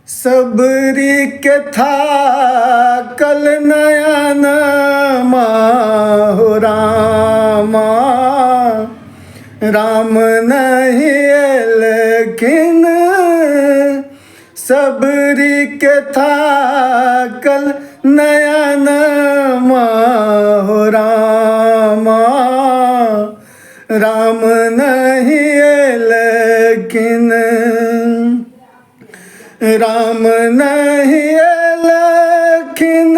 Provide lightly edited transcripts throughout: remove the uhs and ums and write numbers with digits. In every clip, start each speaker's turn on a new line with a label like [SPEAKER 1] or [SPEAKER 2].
[SPEAKER 1] सबरी के था कल नयन हो रामा, राम नहीं लेकिन सबरी के था कल नयन हो रामा, राम नहीं लेकिन राम नहीं लेकिन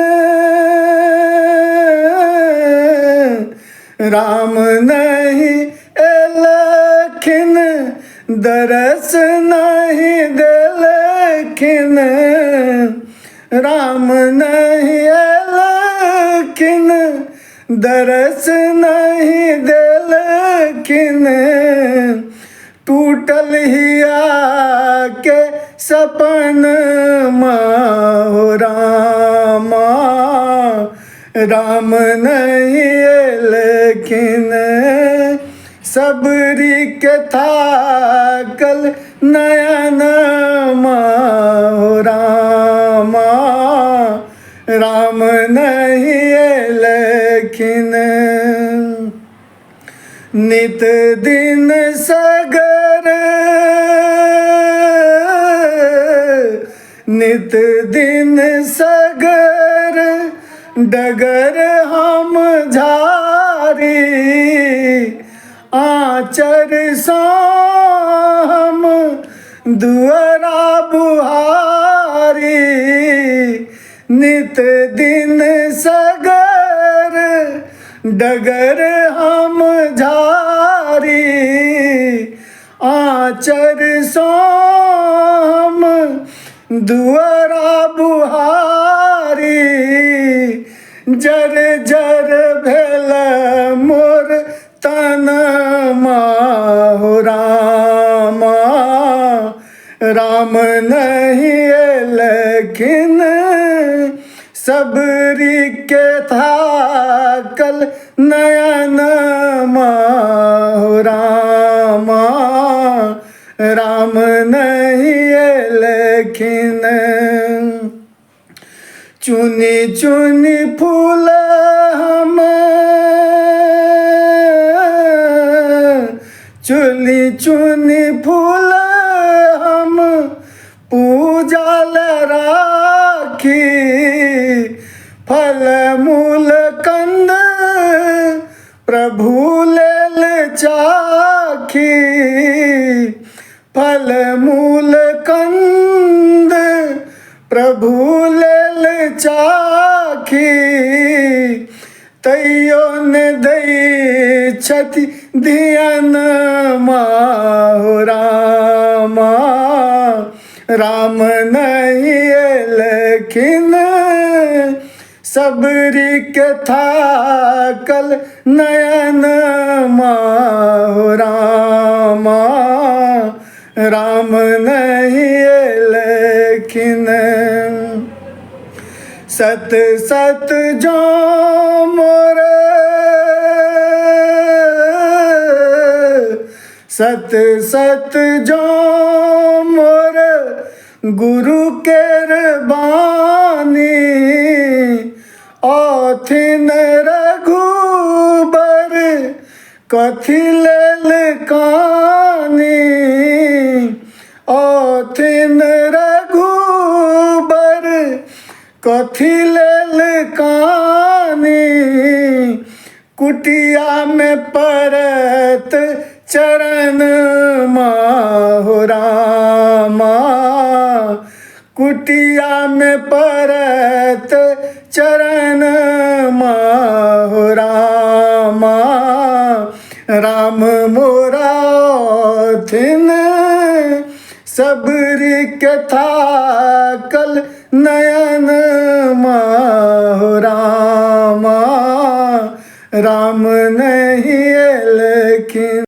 [SPEAKER 1] राम नहीं लेकिन दरस नहीं दे लेकिन राम नहीं लेकिन दरस नहीं दे लेकिन टूटल हिया के सपन हो रामा, राम नहीं लेकिन सबरी के था कल नयन हो रामा, राम नहीं लेकिन नित दिन सगर नित दिन सगर डगर हम झारी, आचर सो हम दुअरा बुहारी, नित दिन सगर डगर हम झारी, आचर सो हम दुअरा बुहारी, जर जर भेल मोर तन हो रामा, राम नहीं लेकिन सबरी के था कल नयन हो रामा, राम नहीं लेकिन चुनी चुनी फूल हम चुनी चुनी फूल हम पूजा राखी, फल मूल कंद प्रभु लेल चाखी, फल मूल कंद प्रभु लेल चाखी, तैयो ने दई छति धियन हो रामा, राम नहीं लेकिन सबरी के था कल नयन हो रामा, राम नहीं लेकिन सत सत जो मोर सत सत जो मोर गुरु केर बानी, ऑथिन रघुबर कथी लेल कानी, ऑथिन रघुबर कथी लेल कानी, कुटिया में परत चरण हो रामा, कुटिया में परत चरण हो रामा, राम मोरा थिन सबरी के था कल नयन हो रामा, राम नहीं लेकिन